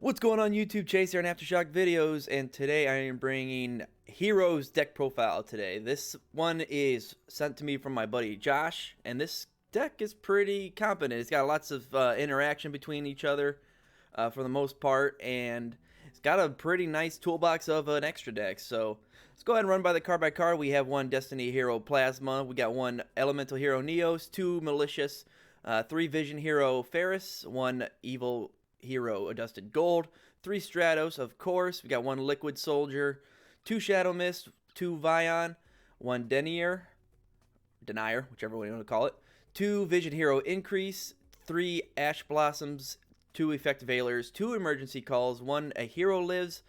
What's going on YouTube? Chase here on Aftershock videos, and today I am bringing Heroes deck profile today. This one is sent to me from my buddy Josh, and this deck is pretty competent. It's got lots of interaction between each other for the most part, and it's got a pretty nice toolbox of an extra deck. So let's go ahead and run by the card by card. We have one Destiny Hero Plasma, we got one Elemental Hero Neos, two Malicious, three Vision Hero Ferris, one Evil Hero Adjusted Gold, 3 Stratos, of course. We got 1 Liquid Soldier, 2 Shadow Mist, 2 Vion, 1 Denier, whichever way you want to call it, 2 Vision Hero Increase, 3 Ash Blossoms, 2 Effect Veilers, 2 Emergency Calls, 1 A Hero Lives,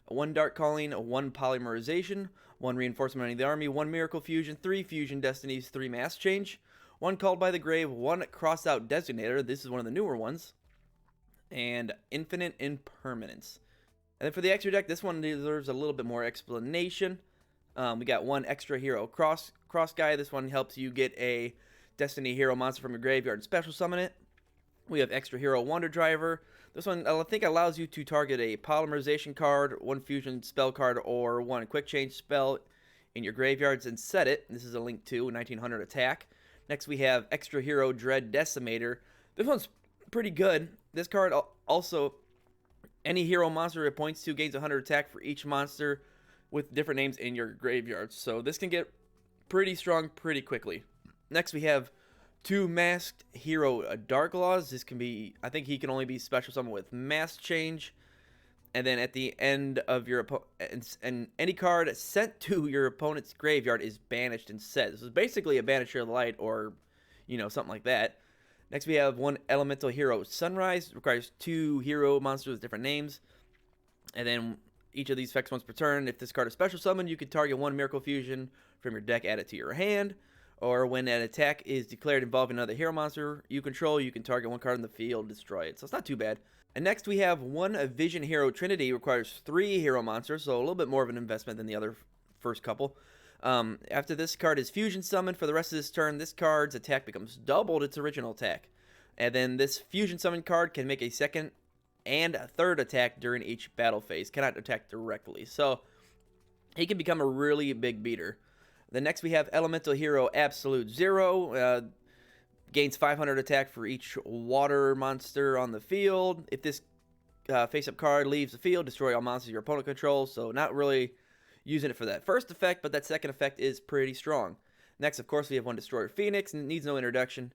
1 Dark Calling, 1 Polymerization, 1 Reinforcement of the Army, 1 Miracle Fusion, 3 Fusion Destinies, 3 Mass Change, 1 Called by the Grave, 1 Cross Out Designator, this is one of the newer ones, and Infinite Impermanence. And then for the extra deck, this one deserves a little bit more explanation. We got 1 extra hero cross guy. This one helps you get a Destiny hero monster from your graveyard and special summon it. We have extra hero Wonder Driver. This one I think allows you to target a polymerization card, 1 fusion spell card, or 1 quick change spell in your graveyards and set it. This is a link to 1900 attack. Next we have extra hero Dread Decimator. This one's pretty good. This card also, any hero monster it points to gains 100 attack for each monster with different names in your graveyard. So this can get pretty strong pretty quickly. Next we have 2 Masked Hero Dark Laws. This can be, I think he can only be special summoned with Mass Change. And then at the end of your and any card sent to your opponent's graveyard is banished instead. This is basically a Banisher of the Light, or something like that. Next we have 1 Elemental Hero Sunrise. It requires 2 hero monsters with different names. And then each of these effects once per turn. If this card is special summoned, you can target 1 Miracle Fusion from your deck, add it to your hand. Or when an attack is declared involving another hero monster you control, you can target 1 card in the field, destroy it. So it's not too bad. And next we have 1 Vision Hero Trinity. It requires 3 hero monsters, so a little bit more of an investment than the other first couple. After this card is fusion summoned for the rest of this turn, this card's attack becomes doubled its original attack. And then this fusion summon card can make a second and a third attack during each battle phase. Cannot attack directly. So he can become a really big beater. Then next we have Elemental Hero Absolute Zero. Gains 500 attack for each water monster on the field. If this face-up card leaves the field, destroy all monsters your opponent controls. So not really using it for that first effect, but that second effect is pretty strong. Next, of course, we have 1 Destroyer Phoenix, and it needs no introduction.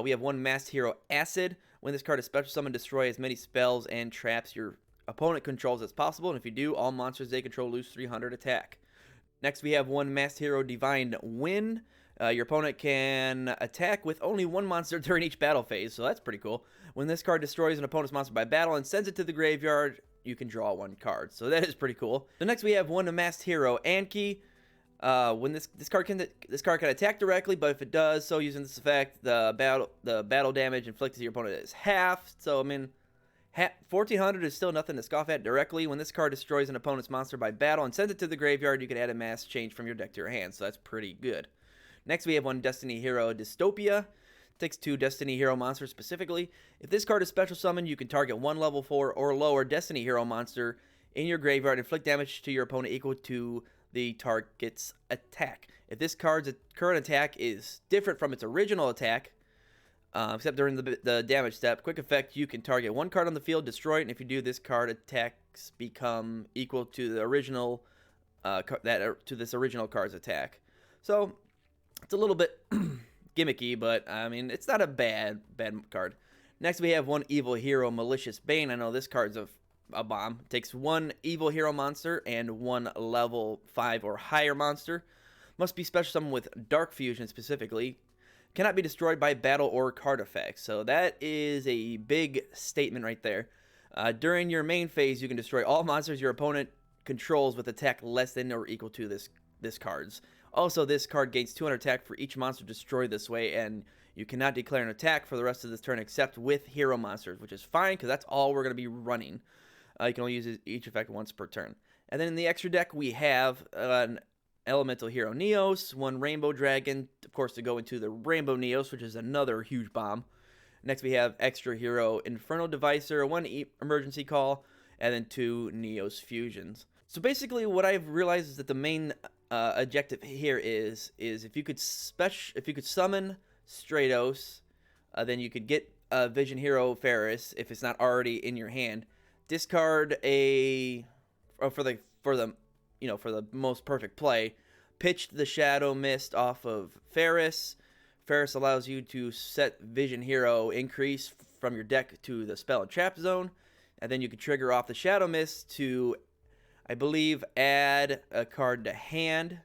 We have 1 Masked Hero Acid. When this card is special summoned, destroy as many spells and traps your opponent controls as possible, and if you do, all monsters they control lose 300 attack. Next, we have 1 Masked Hero Divine Wind. Your opponent can attack with only 1 monster during each battle phase, so that's pretty cool. When this card destroys an opponent's monster by battle and sends it to the graveyard, you can draw 1 card, so that is pretty cool. So next we have 1 Masked Hero Anki. When this card can attack directly, but if it does so using this effect, the battle damage inflicted to your opponent is half. So I mean, 1400 is still nothing to scoff at directly. When this card destroys an opponent's monster by battle and sends it to the graveyard, you can add a mass change from your deck to your hand. So that's pretty good. Next we have 1 Destiny Hero Dystopia. Takes 2 Destiny Hero monsters specifically. If this card is special summoned, you can target 1 level 4 or lower Destiny Hero monster in your graveyard, inflict damage to your opponent equal to the target's attack. If this card's current attack is different from its original attack, except during the damage step, quick effect, you can target 1 card on the field, destroy it, and if you do, this card attacks become equal to the original to this original card's attack. So it's a little bit gimmicky, but I mean, it's not a bad card. Next we have 1 Evil Hero Malicious Bane. I know this card's a bomb. It takes 1 evil hero monster and 1 level 5 or higher monster. Must be special summoned with Dark Fusion specifically. Cannot be destroyed by battle or card effects. So that is a big statement right there. During your main phase, you can destroy all monsters your opponent controls with attack less than or equal to this card's. Also, this card gains 200 attack for each monster destroyed this way, and you cannot declare an attack for the rest of this turn except with hero monsters, which is fine because that's all we're going to be running. You can only use each effect once per turn. And then in the extra deck, we have an Elemental Hero Neos, 1 Rainbow Dragon, of course, to go into the Rainbow Neos, which is another huge bomb. Next, we have Extra Hero Infernal Devicer, 1 Emergency Call, and then 2 Neos fusions. So basically what I've realized is that the main objective here is if you could summon Stratos, then you could get a Vision Hero Ferris if it's not already in your hand. Discard a for the most perfect play. Pitch the Shadow Mist off of Ferris. Ferris allows you to set Vision Hero increase from your deck to the spell and trap zone, and then you can trigger off the Shadow Mist to, I believe, add a card to hand.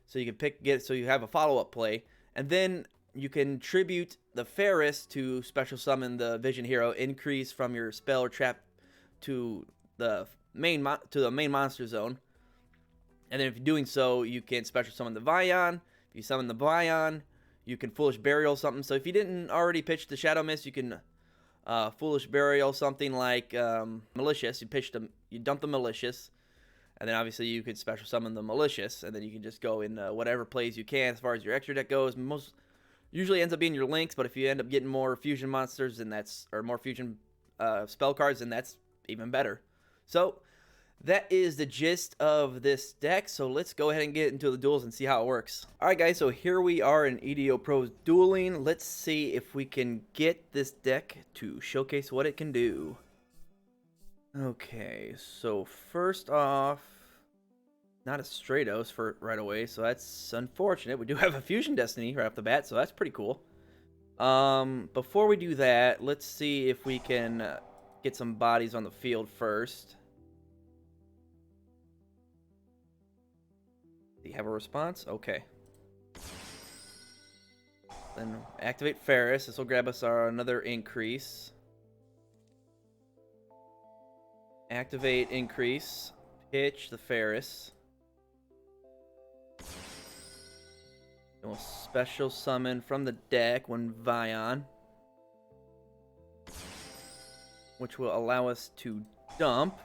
So you can so you have a follow-up play, and then you can tribute the Ferris to special summon the Vision Hero, increase from your spell or trap to the main monster zone. And then if you're doing so, you can special summon the Vion. If you summon the Vion, you can Foolish Burial something. So if you didn't already pitch the Shadow Mist, you can Foolish Burial something like Malicious. You dump the Malicious, and then obviously you could special summon the Malicious, and then you can just go in whatever plays you can as far as your extra deck goes. Usually ends up being your links, but if you end up getting more fusion monsters, or more fusion spell cards, then that's even better. So that is the gist of this deck, so let's go ahead and get into the duels and see how it works. Alright guys, so here we are in EDO Pros dueling. Let's see if we can get this deck to showcase what it can do. Okay, so first off, not a Stratos for right away, so that's unfortunate. We do have a Fusion Destiny right off the bat, so that's pretty cool. Before we do that, let's see if we can get some bodies on the field first. Do you have a response? Okay. Then activate Ferris. This will grab us another increase. Activate increase. Pitch the Ferris. Then we'll special summon from the deck one Vion, which will allow us to dump.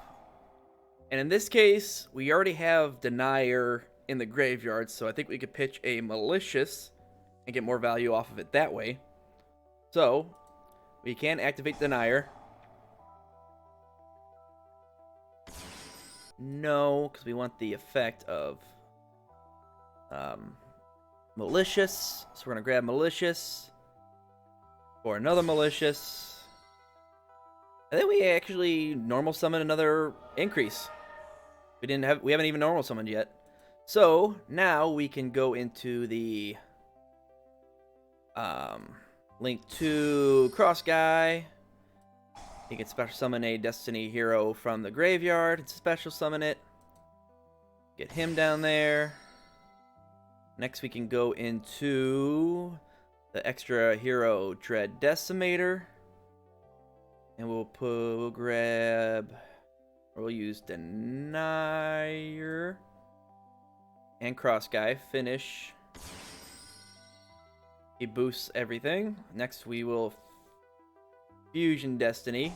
And in this case, we already have Denier in the graveyard, so I think we could pitch a Malicious and get more value off of it that way. So we can activate Denier. No, because we want the effect of Malicious. So we're going to grab Malicious or another Malicious. And then we actually normal summon another increase. We haven't even normal summoned yet. So now we can go into the link to Cross Guy. You can special summon a Destiny hero from the graveyard and special summon it. Get him down there. Next we can go into the extra hero Dread Decimator. And we'll use Denier and Cross Guy. Finish. He boosts everything. Next we will Fusion Destiny.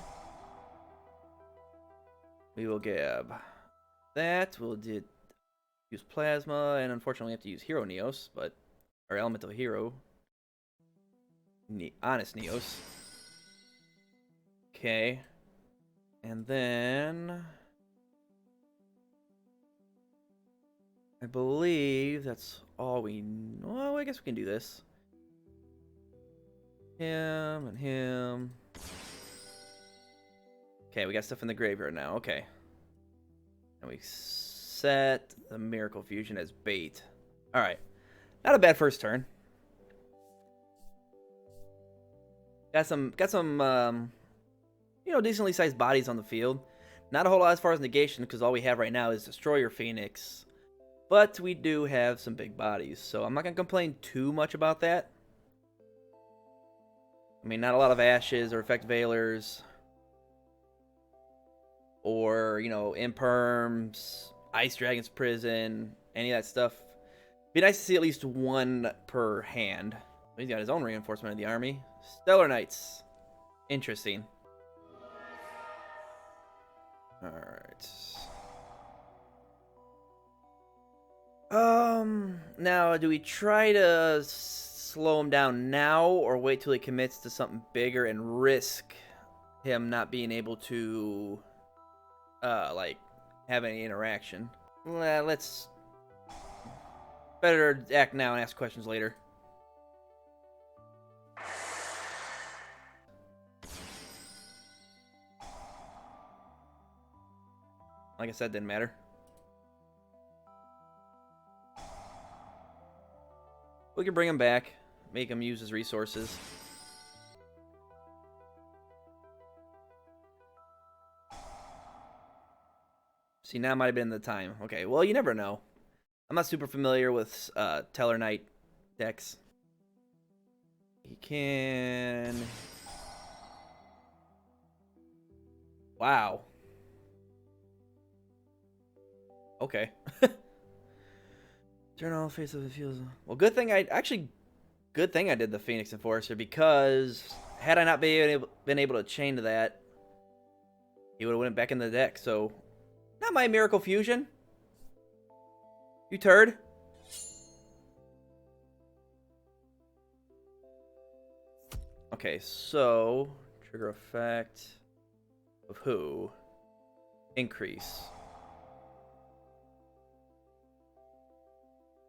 We will grab that. We'll use Plasma, and unfortunately we have to use Hero Neos, or Elemental Hero. Honest Neos. Okay. And then I believe that's all we know. Well, I guess we can do this. Him and him. Okay, we got stuff in the graveyard now. Okay. And we set the Miracle Fusion as bait. Alright. Not a bad first turn. Got some decently sized bodies on the field. Not a whole lot as far as negation, because all we have right now is Destroyer Phoenix. But we do have some big bodies, so I'm not going to complain too much about that. I mean, not a lot of Ashes or Effect Veilers. Or, Imperms, Ice Dragon's Prison, any of that stuff. Be nice to see at least one per hand. He's got his own reinforcement of the army. Stellar Knights. Interesting. Alright. Now, do we try to slow him down now, or wait till he commits to something bigger and risk him not being able to like have any interaction. Well, let's better act now and ask questions later. Like I said, didn't matter. We can bring him back, make him use his resources. See, now might have been the time. Okay, well, you never know. I'm not super familiar with Teller Knight decks. He can... Wow. Okay. Turn all face of the field. Well, good thing I did the Phoenix Enforcer, because had I not been able to chain to that, he would have went back in the deck. So, not my Miracle Fusion. You turd. Okay, so trigger effect of who? Increase.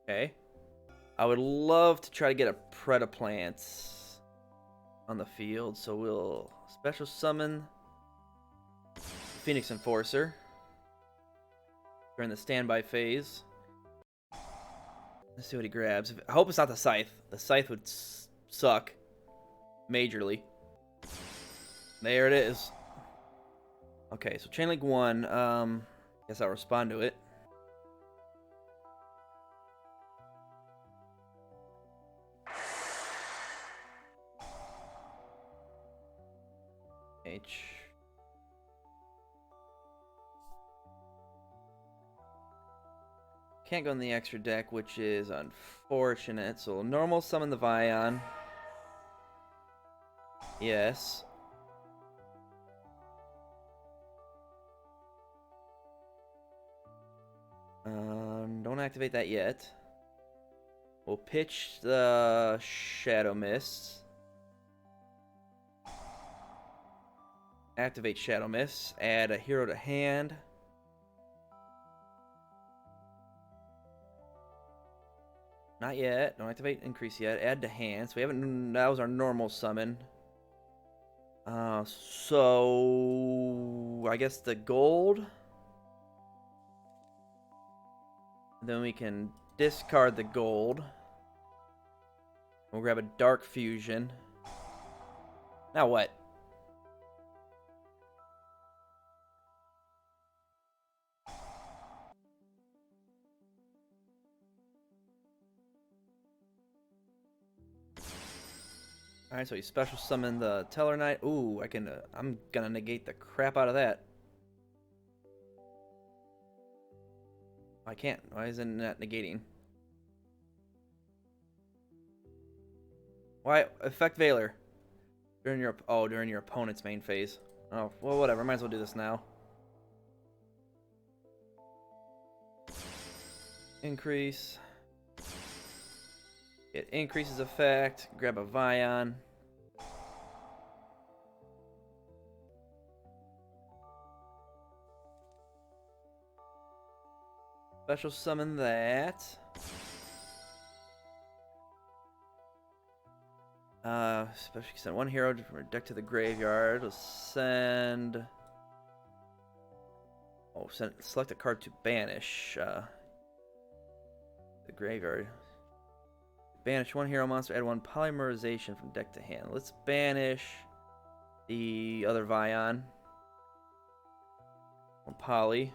Okay. I would love to try to get a Predaplant on the field, so we'll special summon Phoenix Enforcer during the standby phase. Let's see what he grabs. I hope it's not the Scythe. The Scythe would suck majorly. There it is. Okay, so Chain Link 1. Guess I'll respond to it. H. Can't go in the extra deck, which is unfortunate. So normal summon the Vion. Yes. Don't activate that yet. We'll pitch the Shadow Mist. Activate Shadow Mist. Add a hero to hand. Not yet. Don't activate increase yet. Add to hand. So we haven't. That was our normal summon. So I guess the gold. Then we can discard the gold. We'll grab a Dark Fusion. Now what? Alright, so he special summoned the Teller Knight. Ooh, I'm gonna negate the crap out of that. I can't. Why isn't that negating? Why? Effect Veiler. During your opponent's main phase. Oh, well, whatever. Might as well do this now. Increase. It increases effect. Grab a Vion. Special summon that. Special send one hero from your deck to the graveyard. We'll send. Oh, select a card to banish. The graveyard. Banish one hero monster, add one polymerization from deck to hand. Let's banish the other Vion. One poly.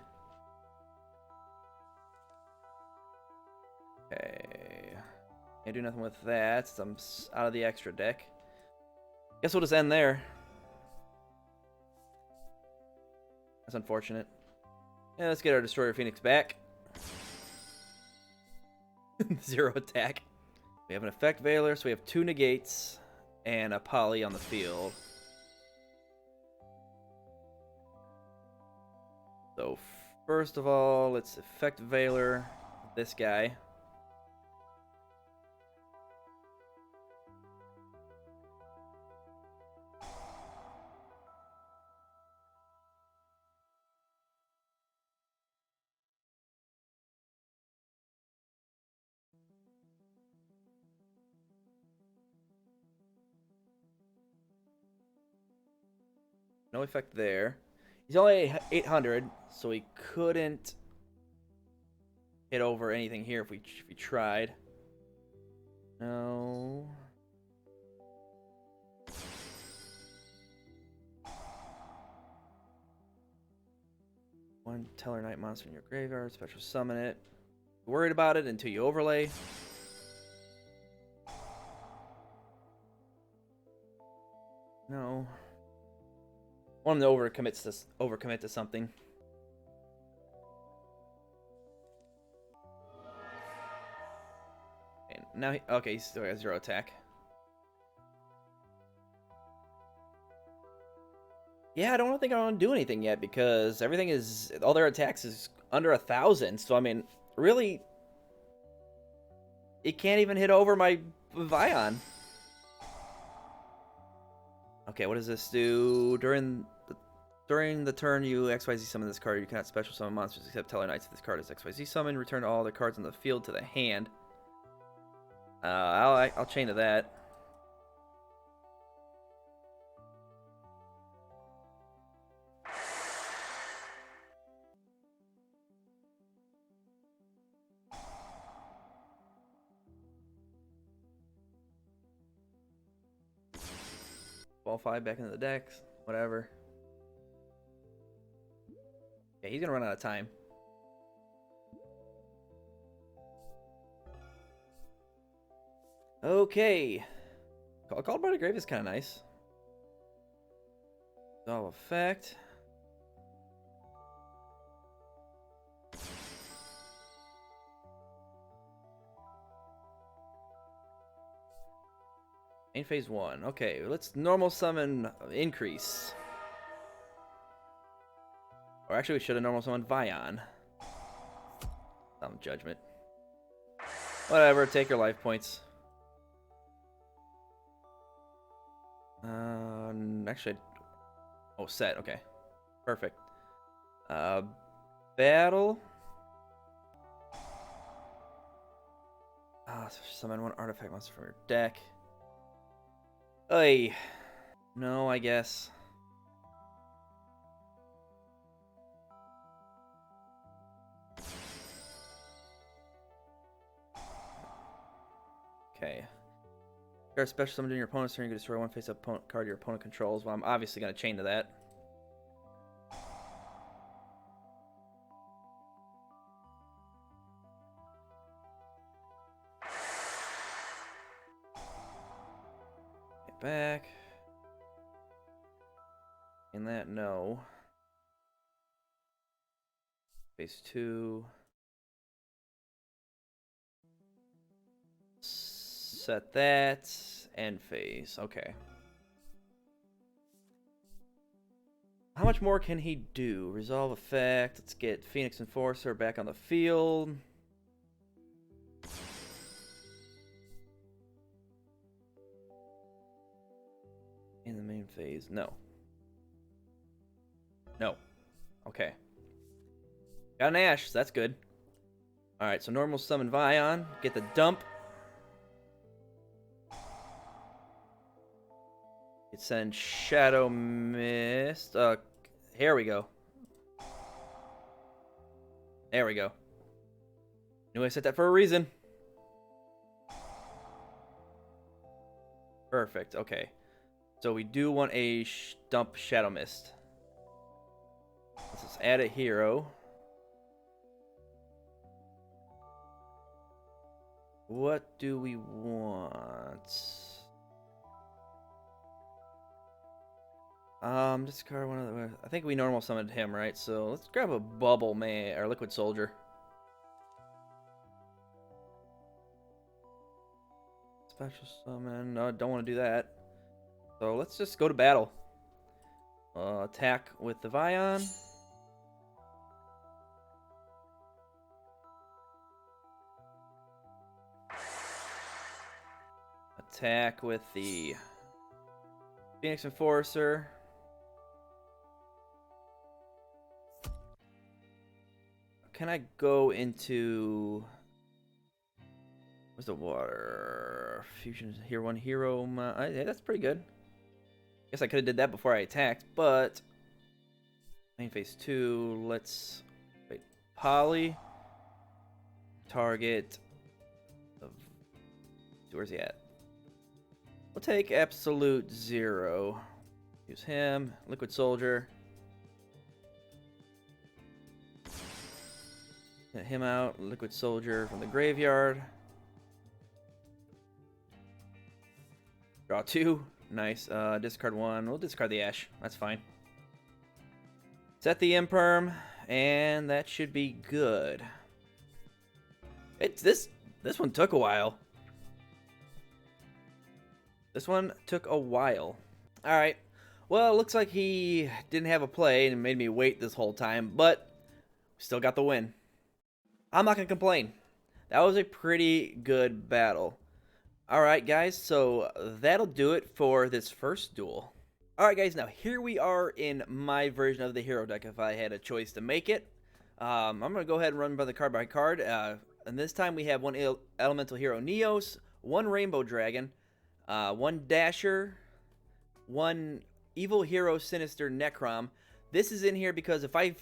Okay. Can't do nothing with that since I'm out of the extra deck. Guess we'll just end there. That's unfortunate. Yeah, let's get our Destroyer Phoenix back. 0 attack. We have an Effect Veiler, so we have 2 negates and a poly on the field. So first of all, let's Effect Veiler this guy. No effect there. He's only 800, so he couldn't hit over anything here if we tried. No. One Teller Night monster in your graveyard. Special summon it. Worried about it until you overlay. No. Want him to overcommit to something. And now okay, he still has 0 attack. Yeah, I don't think I want to do anything yet because everything is all their attacks is under 1,000. So I mean, really, it can't even hit over my Vion. Okay, what does this do? During the turn you XYZ summon this card, you cannot special summon monsters except Teller Knights. If this card is XYZ summon, return all the cards on the field to the hand. I'll chain to that. Ball 5 back into the deck. Whatever. Yeah, he's gonna run out of time. Okay. Called by the Grave is kind of nice. All effect. Main phase 1. Okay, let's normal summon increase. Or actually, we should have normal summoned Vion. Some judgment. Whatever, take your life points. Actually, oh, set. Okay, perfect. Battle. Summon 1 artifact monster from your deck. Hey, no, I guess. Okay. You're special summon during your opponent's turn. You can destroy 1 face-up card your opponent controls. Well, I'm obviously going to chain to that. Get back. In that, no. Phase 2. Set that. End phase. Okay. How much more can he do? Resolve effect. Let's get Phoenix Enforcer back on the field. In the main phase. No. No. Okay. Got an Ash. So that's good. Alright, so normal summon Vion. Get the dump. Send Shadow Mist. Here we go. There we go. Knew I set that for a reason. Perfect. Okay. So we do want a dump Shadow Mist. Let's just add a hero. What do we want? Discard one of the. I think we normal summoned him, right? So let's grab a Bubble Man or Liquid Soldier. Special summon. No, don't want to do that. So let's just go to battle. Attack with the Vion. Attack with the Phoenix Enforcer. Can I go into... Where's the water? Fusion here, 1 hero. Yeah, that's pretty good. Guess I could have did that before I attacked, but main phase 2. Let's wait. Poly target of where's he at? We'll take Absolute Zero. Use him. Liquid Soldier. Get him out. Liquid Soldier from the graveyard. Draw 2. Nice. Discard 1. We'll discard the Ash. That's fine. Set the Imperm, and that should be good. This one took a while. This one took a while. All right. Well, it looks like he didn't have a play and made me wait this whole time, but still got the win. I'm not gonna complain. That was a pretty good battle. Alright guys, so that'll do it for this first duel. Alright guys, now here we are in my version of the hero deck if I had a choice to make it. I'm going to go ahead and run by card. And this time we have one elemental hero Neos, one rainbow dragon, one dasher, one evil hero sinister Necrom. This is in here because if I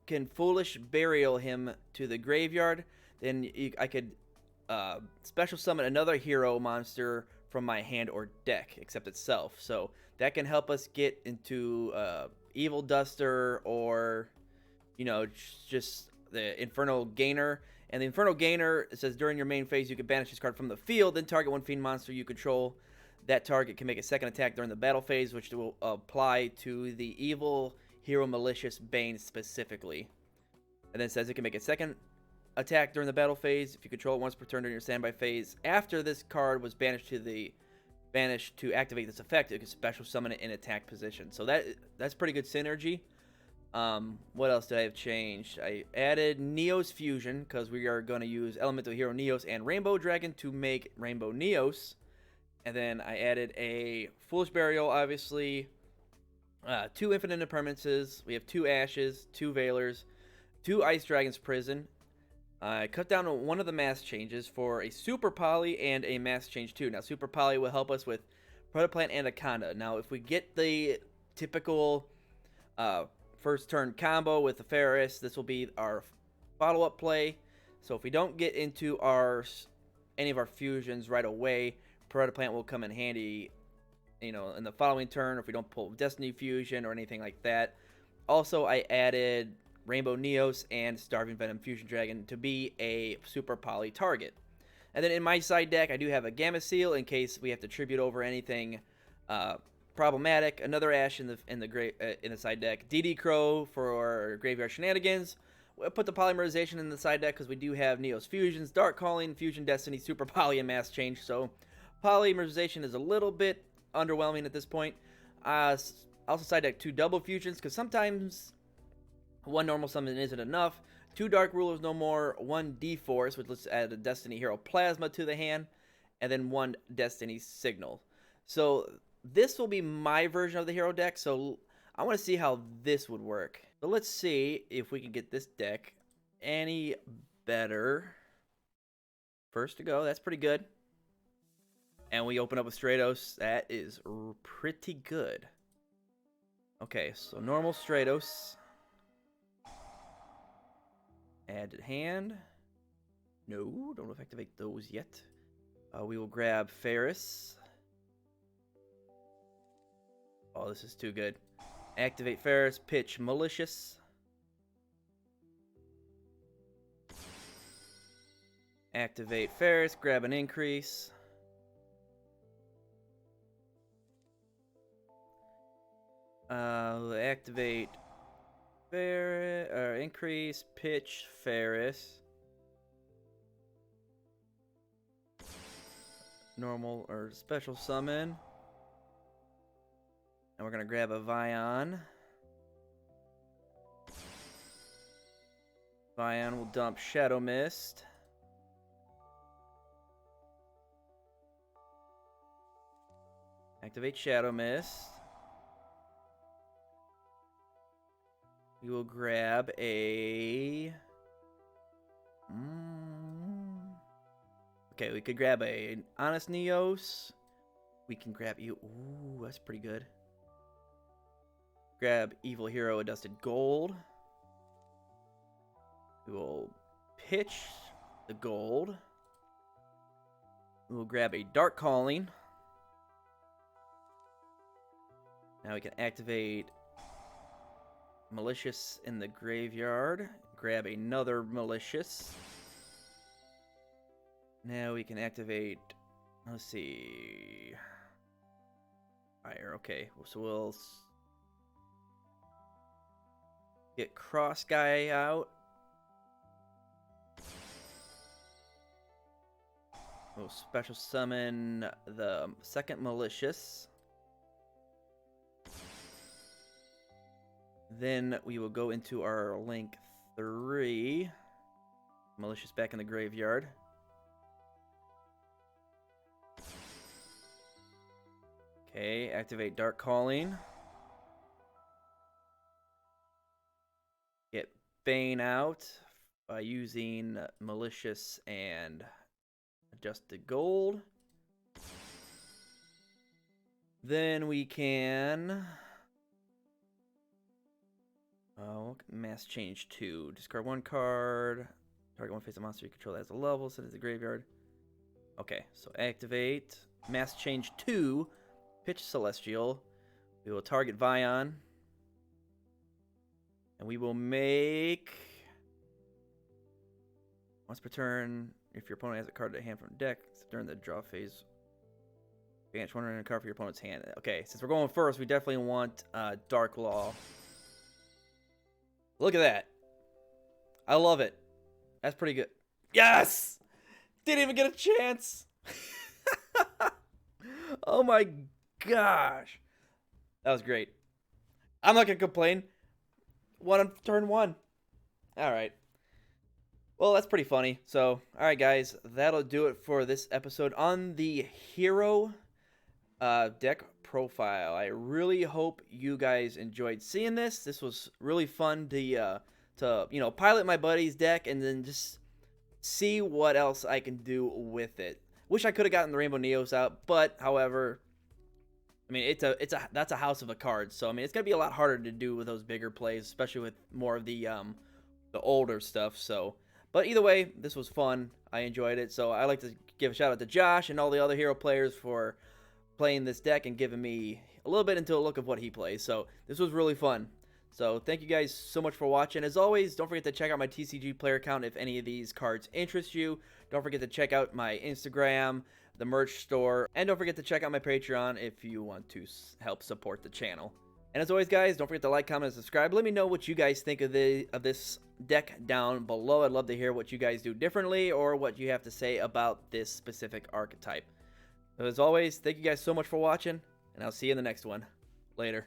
can foolish burial him to the graveyard, then I could special summon another hero monster from my hand or deck, except itself. So that can help us get into Evil Duster or, you know, just the Infernal Gainer. And the Infernal Gainer, it says during your main phase you can banish this card from the field, then target one fiend monster you control. That target can make a second attack during the battle phase, which will apply to the evil hero Malicious Bane specifically. And then it says it can make a second attack during the battle phase if you control it once per turn during your standby phase. After this card was banished to activate this effect, it can special summon it in attack position. So that's pretty good synergy. What else did I have changed? I added Neos Fusion because we are going to use Elemental Hero Neos and Rainbow Dragon to make Rainbow Neos. And then I added a Foolish Burial, obviously. 2 Infinite Impermanences. We have 2 Ashes, 2 Veilers, 2 Ice Dragon's Prison. I cut down on one of the mass changes for a Super Poly and a mass change 2. Now, Super Poly will help us with Protoplant and Anaconda. Now, if we get the typical first turn combo with the Ferris, this will be our follow-up play. So if we don't get into any of our fusions right away, Protoplant will come in handy, you know, in the following turn, or if we don't pull Destiny Fusion or anything like that. Also, I added Rainbow Neos and Starving Venom Fusion Dragon to be a Super Poly target. And then in my side deck, I do have a Gamma Seal in case we have to tribute over anything problematic. Another Ash in the side deck. DD Crow for graveyard shenanigans. We'll put the Polymerization in the side deck because we do have Neos Fusions, Dark Calling, Fusion Destiny, Super Poly, and Mass Change. So Polymerization is a little bit underwhelming at this point. Also side deck 2 double fusions because sometimes one normal summon isn't enough. 2 Dark Rulers no more. 1 D-Force, which let's add a Destiny Hero Plasma to the hand. And then 1 Destiny Signal. So this will be my version of the hero deck. So I want to see how this would work. So let's see if we can get this deck any better. First to go. That's pretty good. And we open up with Stratos. That is pretty good. Okay, so normal Stratos. Add to hand. No, don't activate those yet. We will grab Ferris. Oh, this is too good. Activate Ferris, pitch Malicious. Activate Ferris, grab an increase. Activate Ferris, or increase, pitch Ferris. Normal or special summon. And we're going to grab a Vion. Vion will dump Shadow Mist. Activate Shadow Mist. We will grab a... Okay, we could grab a Honest Neos. We can grab you. Ooh, that's pretty good. grab Evil Hero a Dusted Gold. We will pitch the gold. We will grab a Dark Calling. Now we can activate Malicious in the graveyard. Grab another Malicious. Now we can activate, let's see, fire. Okay, so we'll get Cross Guy out. We'll special summon the second Malicious. Then we will go into our Link 3. Malicious back in the graveyard. Okay, activate Dark Calling. Get Bane out by using Malicious and Adjusted Gold. Then we can mass change 2. Discard 1 card. Target one face of monster you control that has a level, send it to the graveyard. Okay, so activate mass change 2. Pitch Celestial. We will target Vion. And we will make, once per turn, if your opponent has a card to hand from the deck, during the draw phase, banish one random card for your opponent's hand. Okay, since we're going first, we definitely want Dark Law. Look at that. I love it. That's pretty good. Yes! Didn't even get a chance. Oh my gosh. That was great. I'm not going to complain. One on turn 1. Alright. Well, that's pretty funny. So, alright guys. That'll do it for this episode on the Hero deck profile. I really hope you guys enjoyed seeing this. This was really fun to pilot my buddy's deck and then just see what else I can do with it. Wish I could have gotten the Rainbow Neos out, but however, I mean that's a house of a cards. So I mean it's gonna be a lot harder to do with those bigger plays, especially with more of the older stuff. So, but either way, this was fun. I enjoyed it. So I like to give a shout out to Josh and all the other Hero players for playing this deck and giving me a little bit into a look of what he plays. So this was really fun. So thank you guys so much for watching. As always, don't forget to check out my TCGPlayer account if any of these cards interest you. Don't forget to check out my Instagram, the merch store, and don't forget to check out my Patreon if you want to help support the channel. And as always, guys, don't forget to like, comment, and subscribe. Let me know what you guys think of this deck down below. I'd love to hear what you guys do differently or what you have to say about this specific archetype. As always, thank you guys so much for watching, and I'll see you in the next one. Later.